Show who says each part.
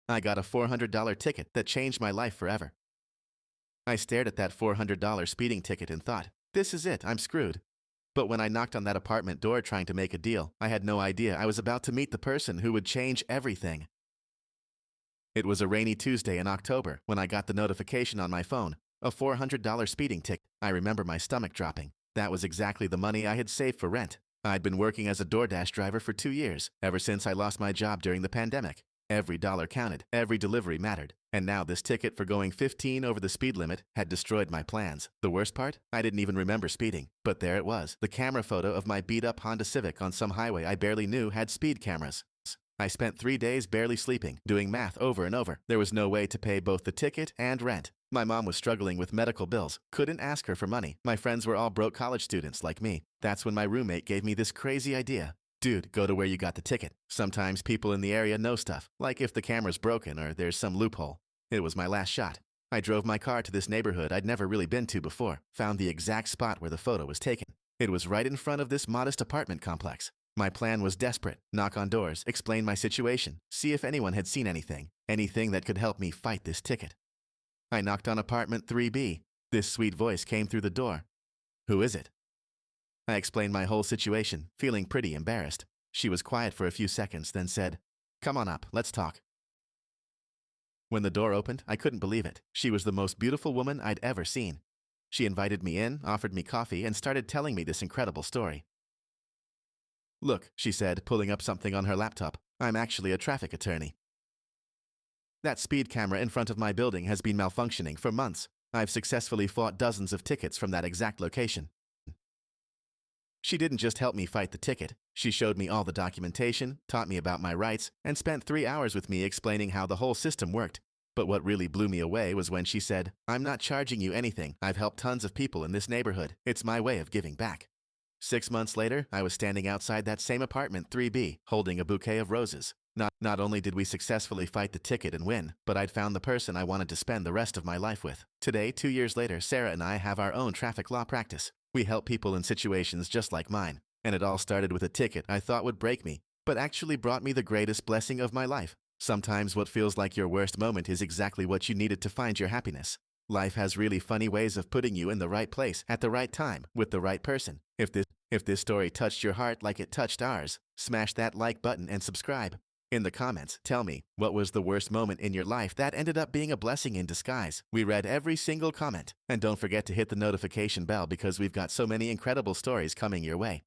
Speaker 1: I got a $400 ticket that changed my life forever. I stared at that $400 speeding ticket and thought, this is it, I'm screwed. But when I knocked on that apartment door trying to make a deal, I had no idea I was about to meet the person who would change everything. It was a rainy Tuesday in October when I got the notification on my phone, a $400 speeding ticket. I remember my stomach dropping. That was exactly the money I had saved for rent. I'd been working as a DoorDash driver for 2 years, ever since I lost my job during the pandemic. Every dollar counted, every delivery mattered, and now this ticket for going 15 over the speed limit had destroyed my plans. The worst part? I didn't even remember speeding, but there it was, the camera photo of my beat-up Honda Civic on some highway I barely knew had speed cameras. I spent 3 days barely sleeping, doing math over and over. There was no way to pay both the ticket and rent. My mom was struggling with medical bills, couldn't ask her for money. My friends were all broke college students like me. That's when my roommate gave me this crazy idea. Dude, go to where you got the ticket. Sometimes people in the area know stuff, like if the camera's broken or there's some loophole. It was my last shot. I drove my car to this neighborhood I'd never really been to before, found the exact spot where the photo was taken. It was right in front of this modest apartment complex. My plan was desperate. Knock on doors, explain my situation, see if anyone had seen anything that could help me fight this ticket. I knocked on apartment 3B. This sweet voice came through the door. Who is it? I explained my whole situation, feeling pretty embarrassed. She was quiet for a few seconds, then said, "Come on up, let's talk." When the door opened, I couldn't believe it. She was the most beautiful woman I'd ever seen. She invited me in, offered me coffee, and started telling me this incredible story. "Look," she said, pulling up something on her laptop, "I'm actually a traffic attorney. That speed camera in front of my building has been malfunctioning for months. I've successfully fought dozens of tickets from that exact location." She didn't just help me fight the ticket. She showed me all the documentation, taught me about my rights, and spent 3 hours with me explaining how the whole system worked. But what really blew me away was when she said, "I'm not charging you anything. I've helped tons of people in this neighborhood. It's my way of giving back." 6 months later, I was standing outside that same apartment 3B, holding a bouquet of roses. Not only did we successfully fight the ticket and win, but I'd found the person I wanted to spend the rest of my life with. Today, 2 years later, Sarah and I have our own traffic law practice. We help people in situations just like mine. And it all started with a ticket I thought would break me, but actually brought me the greatest blessing of my life. Sometimes what feels like your worst moment is exactly what you needed to find your happiness. Life has really funny ways of putting you in the right place at the right time with the right person. If this story touched your heart like it touched ours, smash that like button and subscribe. In the comments, tell me, what was the worst moment in your life that ended up being a blessing in disguise? We read every single comment. And don't forget to hit the notification bell because we've got so many incredible stories coming your way.